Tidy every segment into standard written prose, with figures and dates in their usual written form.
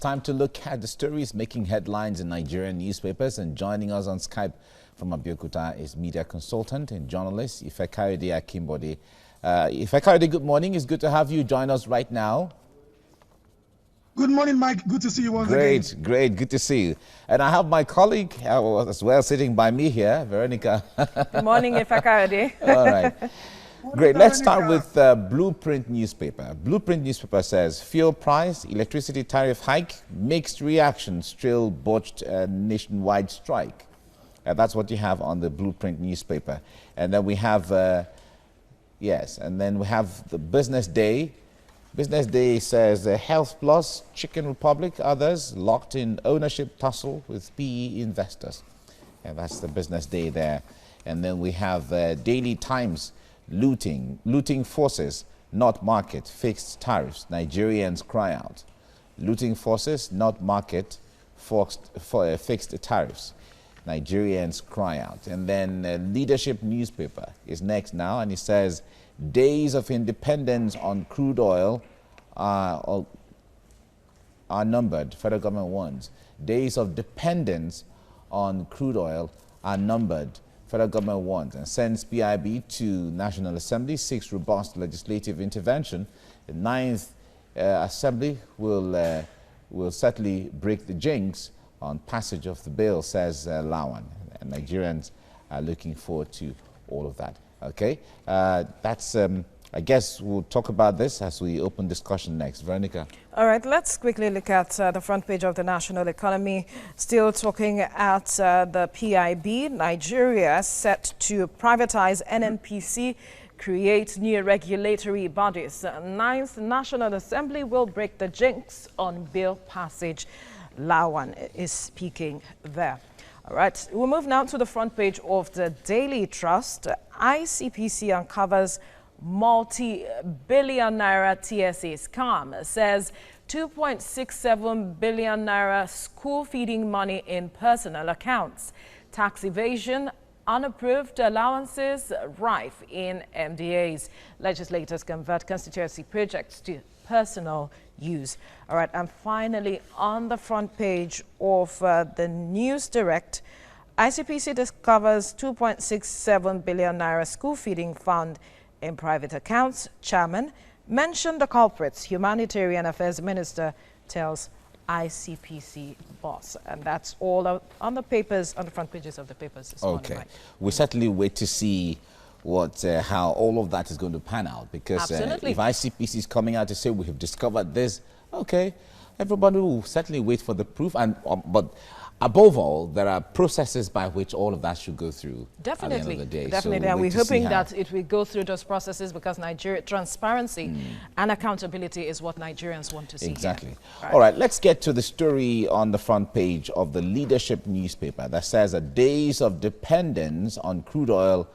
time to look at the stories making headlines in Nigerian newspapers, and joining us on Skype from Abeokuta is media consultant and journalist Ifekayode Akimbode. Ifekayode, good morning. It's good to have you join us right now. Good morning, Mike. Good to see you once again. Great. Good to see you. And I have my colleague as well sitting by me here, Veronica. Good morning, Ifekayode. All right. Great. Let's start with Blueprint newspaper. Blueprint newspaper says fuel price, electricity tariff hike, mixed reactions, trail botched nationwide strike. That's what you have on the Blueprint newspaper. And then we have, yes, and then we have the Business Day. Business Day says Health Plus, Chicken Republic, others locked in ownership tussle with PE investors. And that's the Business Day there. And then we have Daily Times. Looting forces, not market, fixed tariffs. Nigerians cry out. Looting forces, not market, fixed tariffs. Nigerians cry out. And then Leadership newspaper is next now, and it says days of independence on crude oil are numbered. Federal government warns. Days of dependence on crude oil are numbered. Federal government wants and sends PIB to National Assembly, seeks robust legislative intervention. The 9th Assembly will certainly break the jinx on passage of the bill, says Lawan. And Nigerians are looking forward to all of that. Okay, that's. I guess we'll talk about this as we open discussion next. Veronica. All right, let's quickly look at the front page of the national economy. Still talking at the PIB, Nigeria set to privatize NNPC, create new regulatory bodies. 9th National Assembly will break the jinx on bill passage. Lawan is speaking there. All right, we'll move now to the front page of the Daily Trust. ICPC uncovers multi-billion naira TSA scam, says 2.67 billion naira school feeding money in personal accounts. Tax evasion, unapproved allowances rife in MDAs. Legislators convert constituency projects to personal use. All right, and finally, on the front page of the NewsDirect, ICPC discovers 2.67 billion naira school feeding fund in private accounts. Chairman mentioned the culprits. Humanitarian Affairs Minister tells ICPC boss. And that's all on the papers, on the front pages of the papers this morning. Okay. We certainly wait to see what how all of that is going to pan out, because if ICPC is coming out to say we have discovered this, okay, everybody will certainly wait for the proof. And but above all, there are processes by which all of that should go through. Definitely, at the end of the day. definitely, and we're hoping that it will go through those processes, because Nigeria transparency and accountability is what Nigerians want to see. Exactly. All right, let's get to the story on the front page of the Leadership newspaper that says that days of dependence on crude oil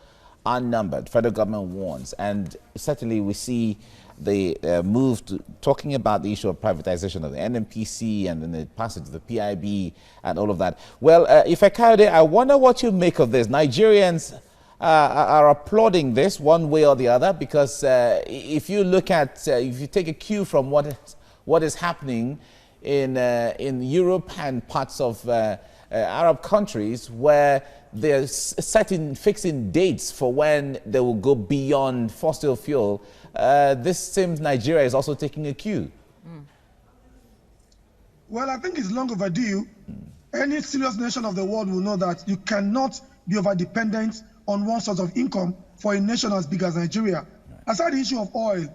are numbered. Federal government warns, and certainly we see the move to talking about the issue of privatization of the NNPC and then the passage of the PIB and all of that. Well, Ifekayode, I wonder what you make of this. Nigerians are applauding this one way or the other, because if you look at, if you take a cue from what is happening in Europe and parts of Arab countries, where they're fixing dates for when they will go beyond fossil fuel, this seems Nigeria is also taking a cue. Well, I think it's long overdue. Any serious nation of the world will know that you cannot be over-dependent on one source of income for a nation as big as Nigeria. Aside the issue of oil,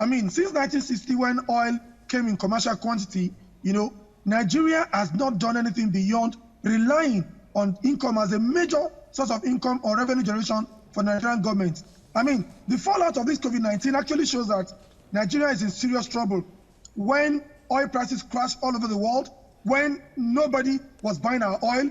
I mean, since 1960, when oil came in commercial quantity, you know, Nigeria has not done anything beyond relying on income as a major source of income or revenue generation for the Nigerian government. I mean, the fallout of this COVID-19 actually shows that Nigeria is in serious trouble. When oil prices crashed all over the world, when nobody was buying our oil,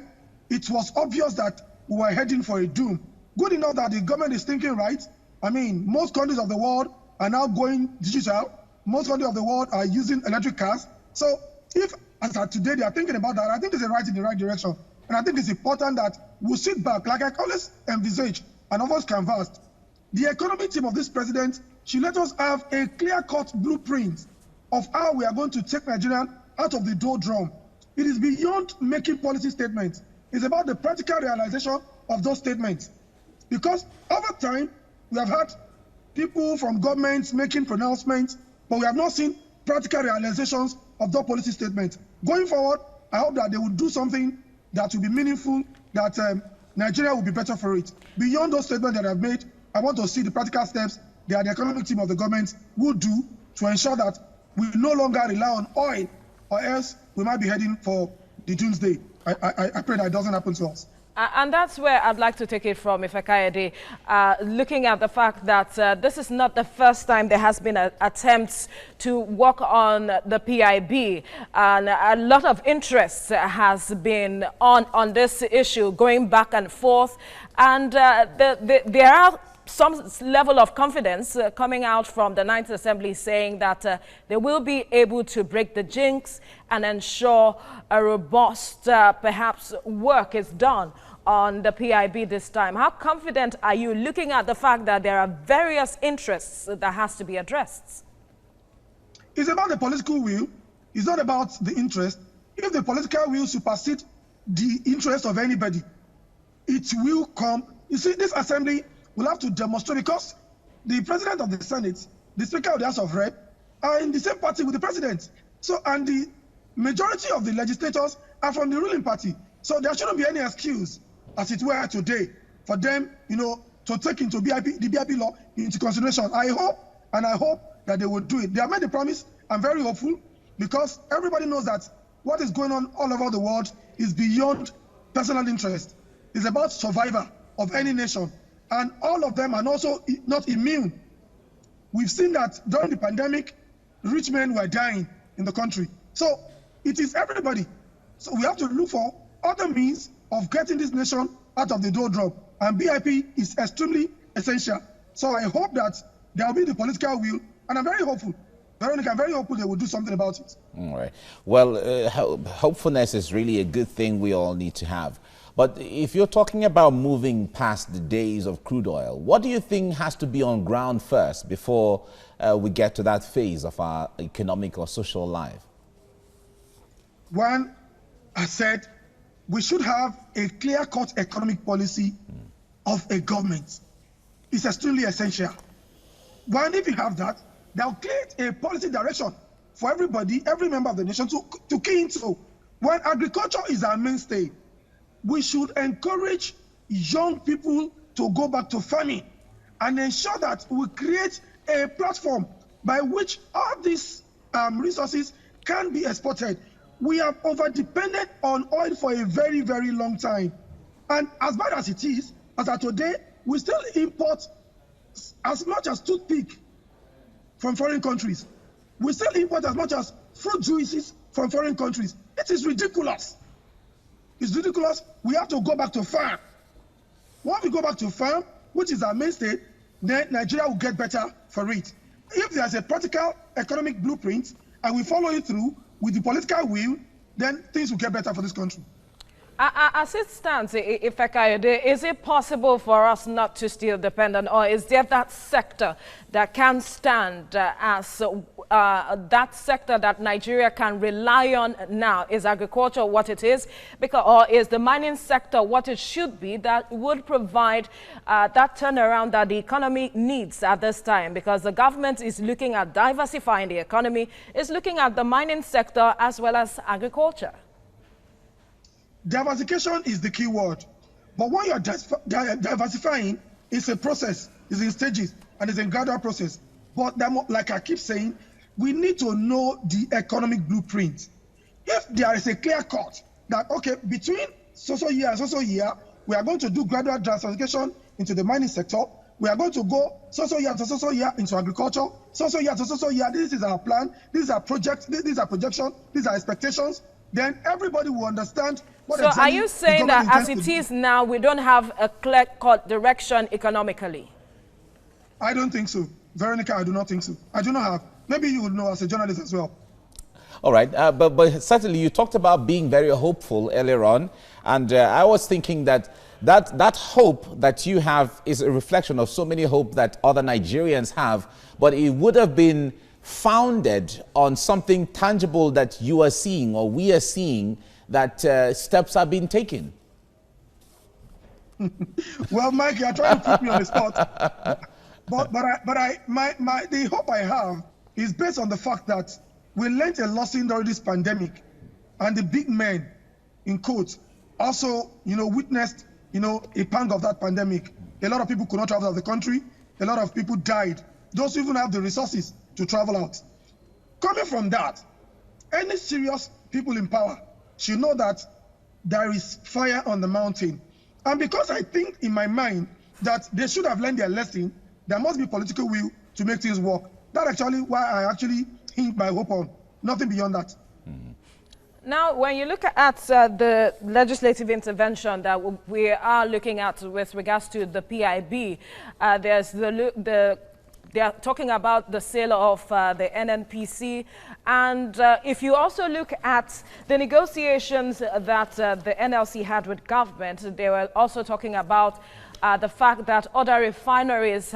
it was obvious that we were heading for a doom. Good enough that the government is thinking right. I mean, most countries of the world are now going digital. Most countries of the world are using electric cars. So if, as of today, they are thinking about that, I think it's a right in the right direction. And I think it's important that we sit back, like I always envisage and always canvassed. The economy team of this president should let us have a clear-cut blueprint of how we are going to take Nigeria out of the doldrum. It is beyond making policy statements. It's about the practical realization of those statements. Because over time, we have had people from governments making pronouncements, but we have not seen practical realizations of those policy statements. Going forward, I hope that they will do something that will be meaningful, that Nigeria will be better for it. Beyond those statements that I've made, I want to see the practical steps that the economic team of the government will do to ensure that we no longer rely on oil, or else we might be heading for the doomsday. I pray that it doesn't happen to us. And that's where I'd like to take it from, Ifekayode, looking at the fact that this is not the first time there has been attempts to work on the PIB, and a lot of interest has been on this issue, going back and forth, and there are some level of confidence coming out from the Ninth Assembly saying that they will be able to break the jinx and ensure a robust, perhaps, work is done on the PIB this time. How confident are you, looking at the fact that there are various interests that has to be addressed? It's about the political will. It's not about the interest. If the political will supersedes the interest of anybody, it will come. You see, this assembly will have to demonstrate, because the president of the Senate, the speaker of the House of Rep, are in the same party with the president. So, and the majority of the legislators are from the ruling party. So there shouldn't be any excuse, as it were today, for them, to take into the BIP law into consideration. I hope that they will do it. They have made the promise. I'm very hopeful, because everybody knows that what is going on all over the world is beyond personal interest. It's about survival of any nation. And all of them are also not immune. We've seen that during the pandemic, rich men were dying in the country. So it is everybody. So we have to look for other means of getting this nation out of the doldrum. And BIP is extremely essential. So I hope that there will be the political will, and I'm very hopeful. Veronica, I'm very hopeful they will do something about it. All right. Well, hopefulness is really a good thing we all need to have. But if you're talking about moving past the days of crude oil, what do you think has to be on ground first before we get to that phase of our economic or social life? One, I said, we should have a clear-cut economic policy of a government. It's extremely essential. One, if you have that, that will create a policy direction for everybody, every member of the nation to key into. When agriculture is our mainstay, we should encourage young people to go back to farming and ensure that we create a platform by which all these resources can be exported. We have over-depended on oil for a very, very long time. And as bad as it is, as of today, we still import as much as toothpick from foreign countries. We still import as much as fruit juices from foreign countries. It is ridiculous. It's ridiculous. We have to go back to farm. Once we go back to farm, which is our mainstay, then Nigeria will get better for it. If there's a practical economic blueprint and we follow it through with the political will, then things will get better for this country. As it stands, Ifekayode, is it possible for us not to still depend on oil? Is there that sector that can stand as that sector that Nigeria can rely on now? Is agriculture what it is? Or is the mining sector what it should be that would provide that turnaround that the economy needs at this time? Because the government is looking at diversifying the economy, is looking at the mining sector as well as agriculture. Diversification is the key word. But when you're diversifying, it's a process, it's in stages, and it's a gradual process. But like I keep saying, we need to know the economic blueprint. If there is a clear cut that, okay, between so-so year and so-so year, we are going to do gradual diversification into the mining sector, we are going to go so-so year to so-so year into agriculture, so-so year to so-so year, this is our plan, these are projects, these are projections, these are expectations, then everybody will understand what So are you saying that as it is now, we don't have a clear-cut direction economically? I don't think so. Veronica, I do not think so. I do not have. Maybe you would know as a journalist as well. All right, but certainly you talked about being very hopeful earlier on, and I was thinking that hope that you have is a reflection of so many hope that other Nigerians have, but it would have been founded on something tangible that you are seeing or we are seeing that steps are being taken? Well, Mike, you are trying to put me on the spot. The hope I have is based on the fact that we learned a lesson during this pandemic, and the big men, in quotes, also, witnessed, a pang of that pandemic. A lot of people could not travel out of the country. A lot of people died. Those who even have the resources to travel out. Coming from that, any serious people in power should know that there is fire on the mountain. And because I think in my mind that they should have learned their lesson, there must be political will to make things work. That's actually why I actually hint my hope on. Nothing beyond that. Now, when you look at the legislative intervention that we are looking at with regards to the PIB, there's they are talking about the sale of the NNPC. And if you also look at the negotiations that the NLC had with government, they were also talking about the fact that other refineries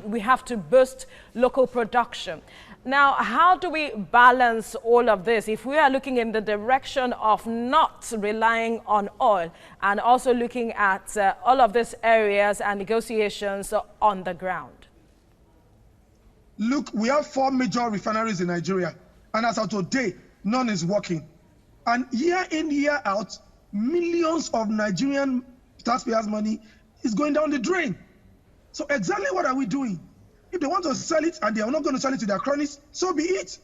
we have to boost local production. Now, how do we balance all of this if we are looking in the direction of not relying on oil and also looking at all of these areas and negotiations on the ground? Look, we have 4 major refineries in Nigeria, and as of today, none is working. And year in, year out, millions of Nigerian taxpayers' money is going down the drain. So exactly what are we doing? If they want to sell it and they are not going to sell it to their cronies, so be it.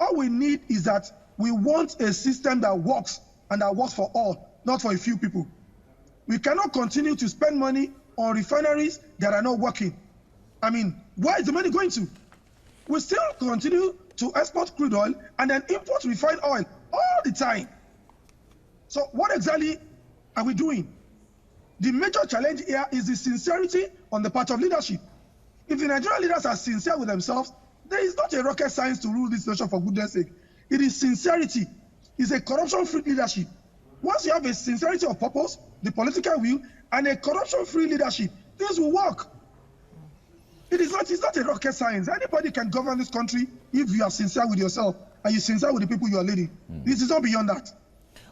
All we need is that we want a system that works and that works for all, not for a few people. We cannot continue to spend money on refineries that are not working. I mean, where is the money going to? We still continue to export crude oil and then import refined oil all the time. So what exactly are we doing? The major challenge here is the sincerity on the part of leadership. If the Nigerian leaders are sincere with themselves, there is not a rocket science to rule this nation, for goodness sake. It is sincerity. It's a corruption-free leadership. Once you have a sincerity of purpose, the political will, and a corruption-free leadership, things will work. It's not a rocket science. Anybody can govern this country if you are sincere with yourself and you're sincere with the people you are leading. This is not beyond that.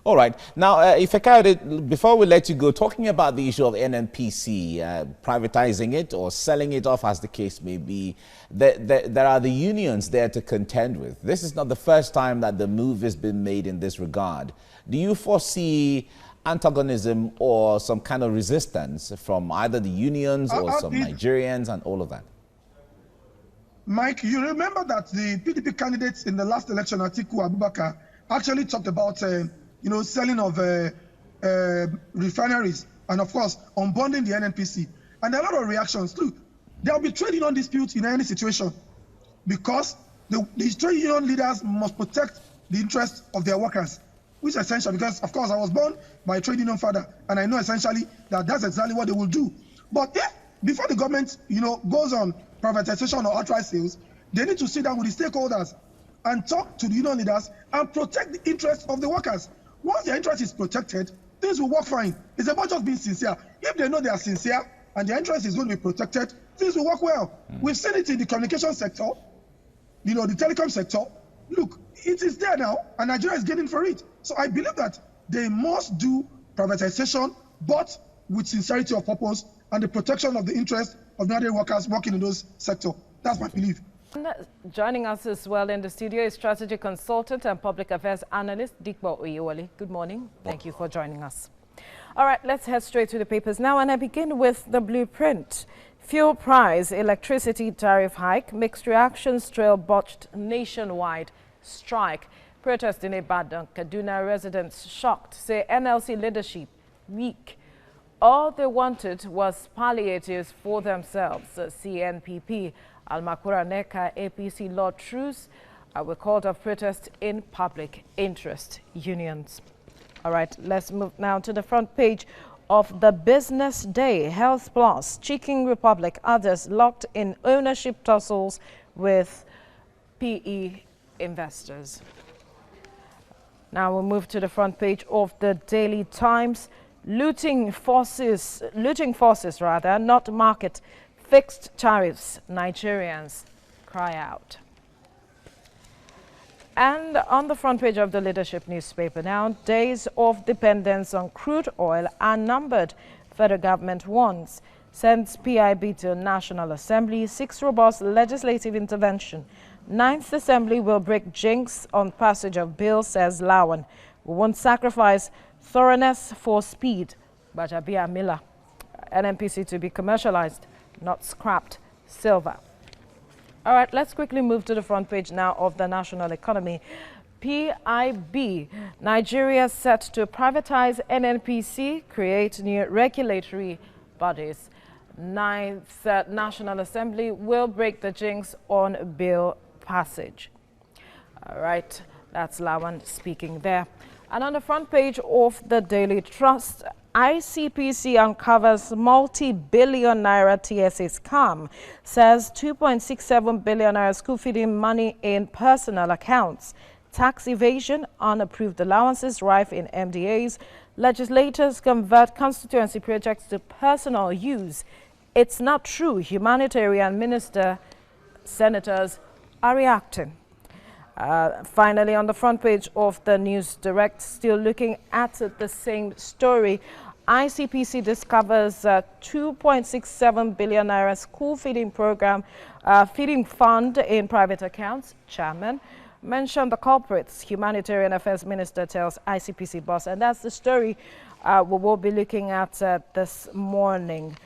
All right. Now, if I can, before we let you go, talking about the issue of NNPC, privatizing it or selling it off as the case may be, there are the unions there to contend with. This is not the first time that the move has been made in this regard. Do you foresee antagonism or some kind of resistance from either the unions or some Nigerians and all of that? Mike, you remember that the PDP candidates in the last election, Atiku Abubakar, actually talked about selling of refineries and, of course, unbundling the NNPC. And there are a lot of reactions. Look, there will be trade union disputes in any situation because the trade union leaders must protect the interests of their workers, which is essential because, of course, I was born by a trade union father, and I know essentially that that's exactly what they will do. But if, before the government, goes on privatization or outright sales, they need to sit down with the stakeholders and talk to the union leaders and protect the interests of the workers. Once their interest is protected, things will work fine. It's about just being sincere. If they know they are sincere and their interest is going to be protected, things will work well. We've seen it in the communication sector, the telecom sector. Look, it is there now, and Nigeria is getting for it. So I believe that they must do privatization, but with sincerity of purpose and the protection of the interests of Nigerian workers working in those sectors. That's my belief. Joining us as well in the studio is strategy consultant and public affairs analyst Dikbo Oyewole. Good morning. Thank you for joining us. All right, let's head straight to the papers now, and I begin with the blueprint. Fuel price, electricity tariff hike, mixed reactions trail botched nationwide strike. Protest in Ibadan, Kaduna residents shocked, say NLC leadership weak. All they wanted was palliatives for themselves. CNPP, Almakura Neka, APC Law Truce were called off protest in public interest unions. All right, let's move now to the front page of the Business Day. Health Plus, Chicken Republic, others locked in ownership tussles with PE investors. Now we'll move to the front page of the Daily Times. Looting forces, not market. Fixed tariffs, Nigerians cry out. And on the front page of the Leadership newspaper now, days of dependence on crude oil are numbered. Federal government warns. Sends PIB to National Assembly, seeks robust legislative intervention. Ninth Assembly will break jinx on passage of bill, says Lawan. We won't sacrifice thoroughness for speed. Bajabia Miller. NNPC to be commercialized, not scrapped. Silver. All right, let's quickly move to the front page now of the national economy. PIB, Nigeria set to privatize NNPC, create new regulatory bodies. Ninth National Assembly will break the jinx on bill passage. All right, that's Lawan speaking there. And on the front page of the Daily Trust, ICPC uncovers multi-billion naira TSA scam, says 2.67 billion naira school feeding money in personal accounts. Tax evasion, unapproved allowances rife in MDAs. Legislators convert constituency projects to personal use. It's not true. Humanitarian minister, senators are reacting. Finally, on the front page of the NewsDirect, still looking at the same story, ICPC discovers 2.67 billion naira school feeding program, feeding fund in private accounts. Chairman mentioned the culprits. Humanitarian Affairs Minister tells ICPC boss, and that's the story we will be looking at this morning.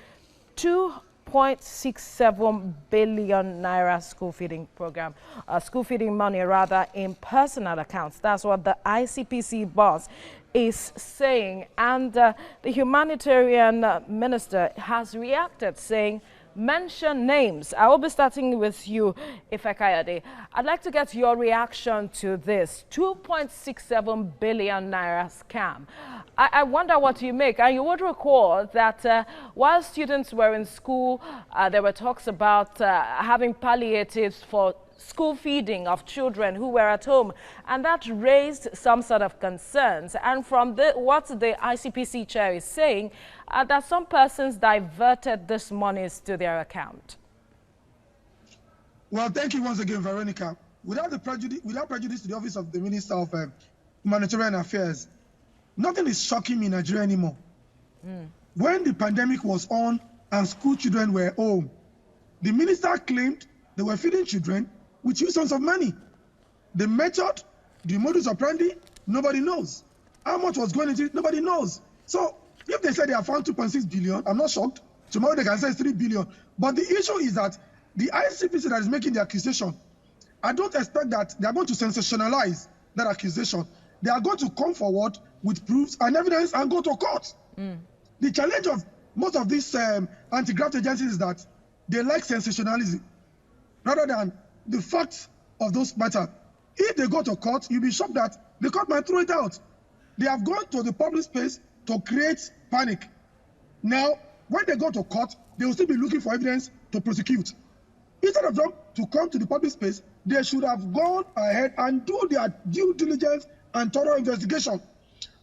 2.67 billion naira school feeding program, school feeding money rather, in personal accounts. That's what the ICPC boss is saying. And the humanitarian minister has reacted, saying, mention names. I will be starting with you, Ifekayade. I'd like to get your reaction to this 2.67 billion naira scam. I wonder what you make. And you would recall that while students were in school, there were talks about having palliatives for school feeding of children who were at home, and that raised some sort of concerns. And from what the ICPC chair is saying, that some persons diverted this monies to their account. Well, thank you once again, Veronica. Without prejudice to the office of the Minister of Humanitarian Affairs, nothing is shocking me in Nigeria anymore. When the pandemic was on and school children were home, the minister claimed they were feeding children with huge sums of money. The method, the modus operandi, nobody knows. How much was going into it, nobody knows. So if they say they have found 2.6 billion, I'm not shocked. Tomorrow they can say it's 3 billion. But the issue is that the ICPC that is making the accusation, I don't expect that they are going to sensationalize that accusation. They are going to come forward with proofs and evidence and go to court. The challenge of most of these anti-graft agencies is that they like sensationalism rather than the facts of those matters. If they go to court, you'll be shocked that the court might throw it out. They have gone to the public space to create panic. Now, when they go to court, they will still be looking for evidence to prosecute. Instead of them to come to the public space, they should have gone ahead and do their due diligence and thorough investigation.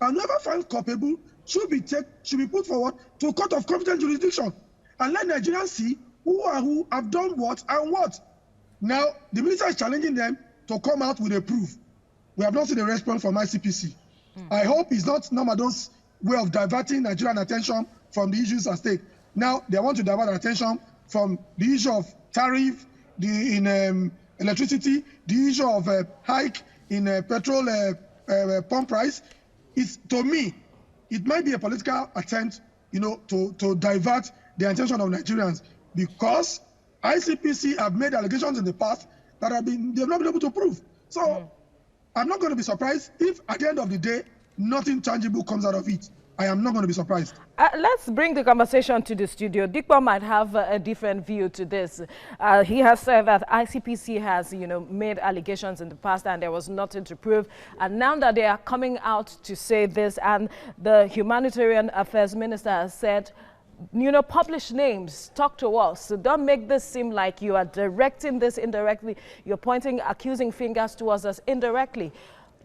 And whoever found culpable should be put forward to a court of competent jurisdiction and let Nigerians see who have done what and what. Now, the minister is challenging them to come out with a proof. We have not seen a response from ICPC. I hope it's not Namado's way of diverting Nigerian attention from the issues at stake. Now, they want to divert attention from the issue of tariff in electricity, the issue of hike in petrol pump price. To me, it might be a political attempt, to divert the attention of Nigerians, because ICPC have made allegations in the past that they've not been able to prove. So I'm not going to be surprised if at the end of the day, nothing tangible comes out of it. I am not going to be surprised. Let's bring the conversation to the studio. Dikwa might have a different view to this. He has said that ICPC has, made allegations in the past and there was nothing to prove. And now that they are coming out to say this, and the Humanitarian Affairs Minister has said, publish names, talk to us. So don't make this seem like you are directing this indirectly. You're accusing fingers towards us indirectly.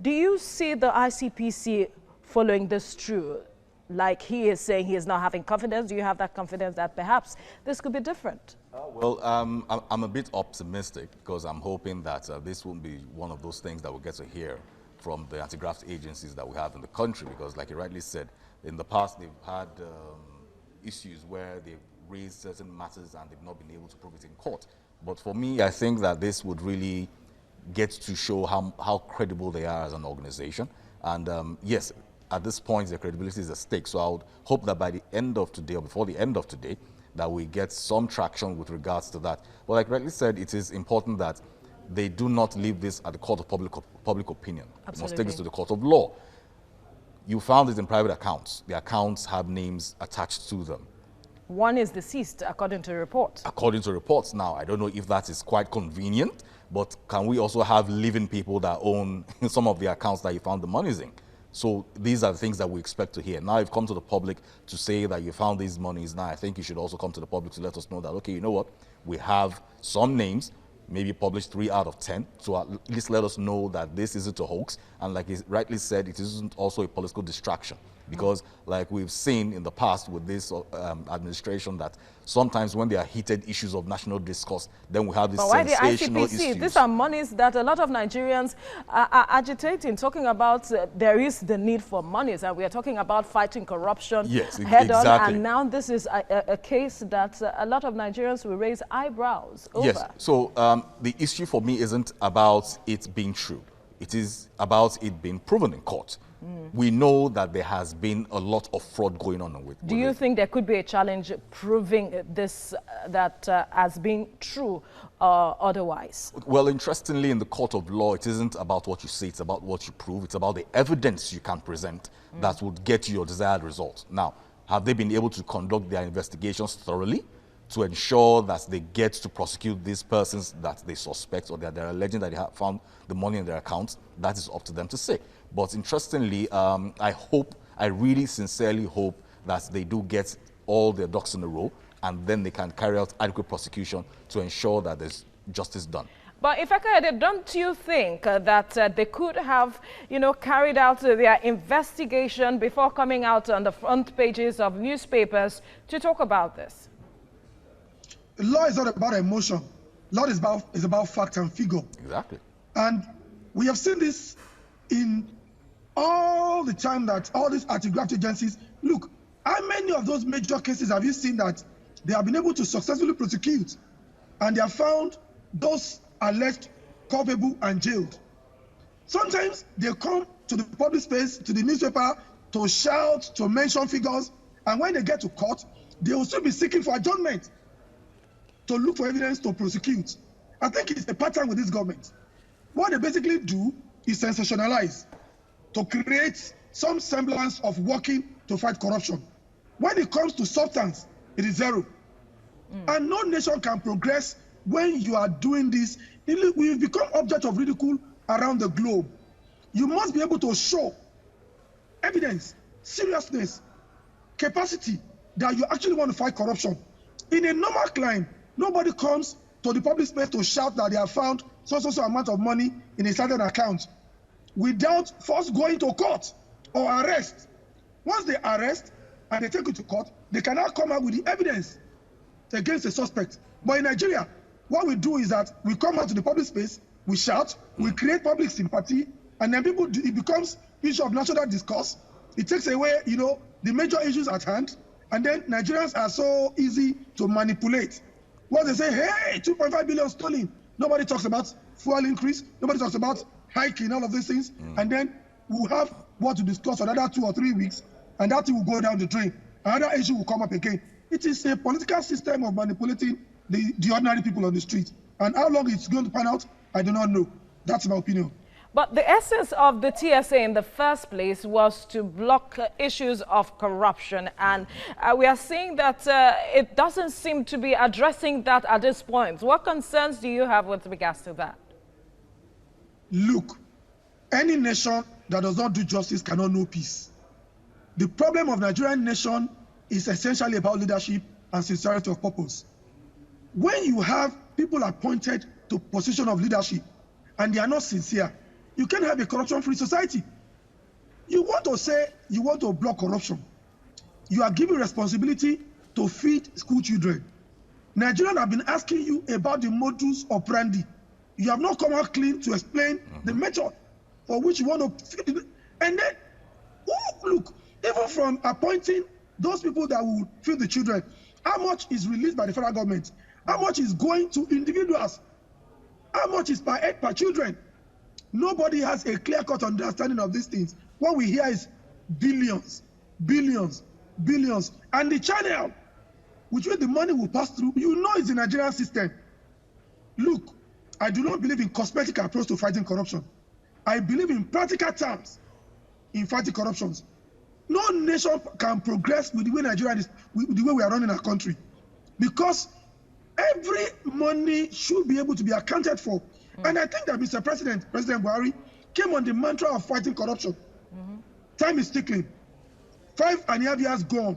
Do you see the ICPC following this through? like he is saying he is not having confidence? Do you have that confidence that perhaps this could be different? Well, I'm a bit optimistic because I'm hoping that this won't be one of those things that we'll get to hear from the anti-graft agencies that we have in the country, because like you rightly said, in the past they've had issues where they've raised certain matters and they've not been able to prove it in court. But for me, I think that this would really get to show how credible they are as an organization. And yes, at this point, their credibility is at stake. So I would hope that by the end of today or before the end of today, that we get some traction with regards to that. But like rightly said, it is important that they do not leave this at the court of public opinion. Absolutely. They must take this to the court of law. You found it in private accounts. The accounts have names attached to them. One is deceased, according to reports. According to reports. Now, I don't know if that is quite convenient, but can we also have living people that own some of the accounts that you found the monies in? So these are the things that we expect to hear. Now you've come to the public to say that you found these monies. Now I think you should also come to the public to let us know that, okay, you know what? We have some names, maybe publish 3 out of 10, to at least let us know that this isn't a hoax. And like he rightly said, it isn't also a political distraction. Because like we've seen in the past with this administration, that sometimes when there are heated issues of national discourse, then we have these sensational issues. ICPC, these are monies that a lot of Nigerians are agitating, talking about there is the need for monies, and we are talking about fighting corruption head on, and now this is a case that a lot of Nigerians will raise eyebrows over. Yes, so the issue for me isn't about it being true. It is about it being proven in court. We know that there has been a lot of fraud going on with Do you think there could be a challenge proving this as being true or otherwise? Well, interestingly, in the court of law, it isn't about what you say, it's about what you prove. It's about the evidence you can present that would get you your desired result. Now, have they been able to conduct their investigations thoroughly to ensure that they get to prosecute these persons that they suspect or that they're alleging that they have found the money in their accounts? That is up to them to say. But interestingly, I really sincerely hope that they do get all their ducks in a row, and then they can carry out adequate prosecution to ensure that there's justice done. But if I could, don't you think that they could have, carried out their investigation before coming out on the front pages of newspapers to talk about this? Law is not about emotion. Law is about fact and figure. Exactly. And we have seen this in all the time that all these anti-graft agencies, look, how many of those major cases have you seen that they have been able to successfully prosecute and they have found those alleged culpable and jailed? Sometimes they come to the public space, to the newspaper, to shout, to mention figures, and when they get to court, they will still be seeking for adjournment to look for evidence to prosecute. I think it's a pattern with this government. What they basically do is sensationalize to create some semblance of working to fight corruption. When it comes to substance, it is zero. And no nation can progress when you are doing this. We've become object of ridicule around the globe. You must be able to show evidence, seriousness, capacity that you actually want to fight corruption. In a normal climb, nobody comes to the public space to shout that they have found so amount of money in a certain account without first going to court or arrest. Once they arrest and they take it to court, they can now come out with the evidence against the suspect. But in Nigeria, what we do is that we come out to the public space, we shout, we create public sympathy, and then it becomes issue of national discourse. It takes away, the major issues at hand, and then Nigerians are so easy to manipulate. Once they say, hey, 2.5 billion stolen, nobody talks about fuel increase, nobody talks about hiking, all of these things, and then we'll have what to discuss for another 2 or 3 weeks, and that thing will go down the drain. Another issue will come up again. It is a political system of manipulating the ordinary people on the street. And how long it's going to pan out, I do not know. That's my opinion. But the essence of the TSA in the first place was to block issues of corruption. And we are seeing that it doesn't seem to be addressing that at this point. What concerns do you have with regards to that? Look, any nation that does not do justice cannot know peace. The problem of Nigerian nation is essentially about leadership and sincerity of purpose. When you have people appointed to position of leadership and they are not sincere, you can't have a corruption-free society. You want to say you want to block corruption, you are given responsibility to feed school children. Nigerians have been asking you about the modus operandi. You have not come out clean to explain the method for which you want to feed it. And then, look, even from appointing those people that will feed the children, how much is released by the federal government? How much is going to individuals? How much is per head per children? Nobody has a clear-cut understanding of these things. What we hear is billions, billions, billions. And the channel which way the money will pass through, you know it's the Nigerian system. Look, I do not believe in cosmetic approach to fighting corruption. I believe in practical terms in fighting corruptions. No nation can progress with the way Nigeria is, with the way we are running our country. Because every money should be able to be accounted for. And I think that Mr. President Buhari, came on the mantra of fighting corruption. Time is ticking. 5.5 years gone.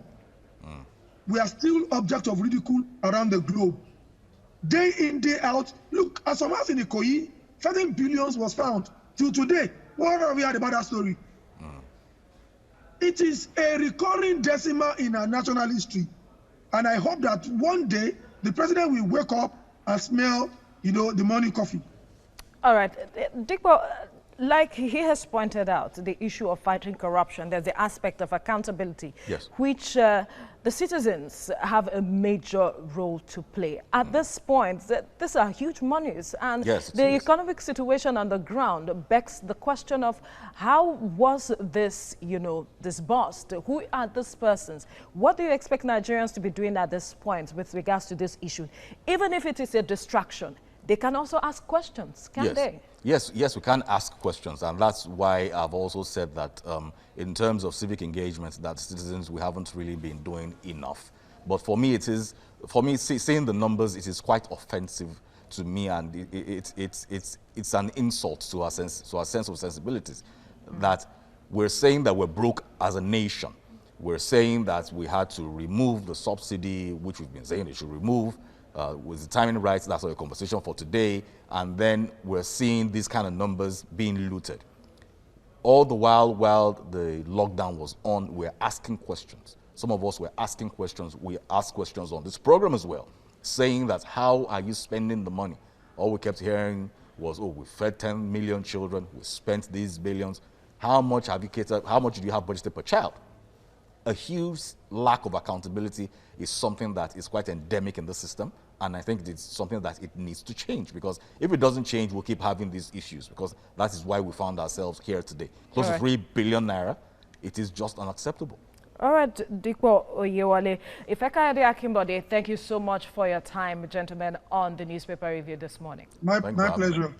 We are still object of ridicule around the globe. Day in, day out. Look, as some house in Ikoyi, 7 billions was found. Till today, what have we heard about that story? It is a recurring decimal in our national history. And I hope that one day, the president will wake up and smell, the morning coffee. All right. Dikbo, like he has pointed out, the issue of fighting corruption, there's the aspect of accountability, which the citizens have a major role to play. At this point, these are huge monies, and the economic situation on the ground begs the question of how was this, disbursed? Who are these persons? What do you expect Nigerians to be doing at this point with regards to this issue? Even if it is a distraction, they can also ask questions, can't they? Yes, we can ask questions, and that's why I've also said that in terms of civic engagement, that citizens, we haven't really been doing enough. But for me, seeing the numbers, it is quite offensive to me, and it's an insult to our sense of sensibilities. That we're saying that we're broke as a nation. We're saying that we had to remove the subsidy, which we've been saying they should remove. With the timing rights, that's a conversation for today, and then we're seeing these kind of numbers being looted. All the while the lockdown was on, we're asking questions. Some of us were asking questions. We asked questions on this program as well, saying that how are you spending the money? All we kept hearing was, we fed 10 million children, we spent these billions. How much have you catered? How much do you have budgeted per child? A huge lack of accountability is something that is quite endemic in the system, and I think it's something that it needs to change, because if it doesn't change, we'll keep having these issues, because that is why we found ourselves here today. Close to 3 billion naira, it is just unacceptable. All right, Dikbo Oyewale, Ifekayode Akimbode, thank you so much for your time, gentlemen, on the newspaper review this morning. My pleasure.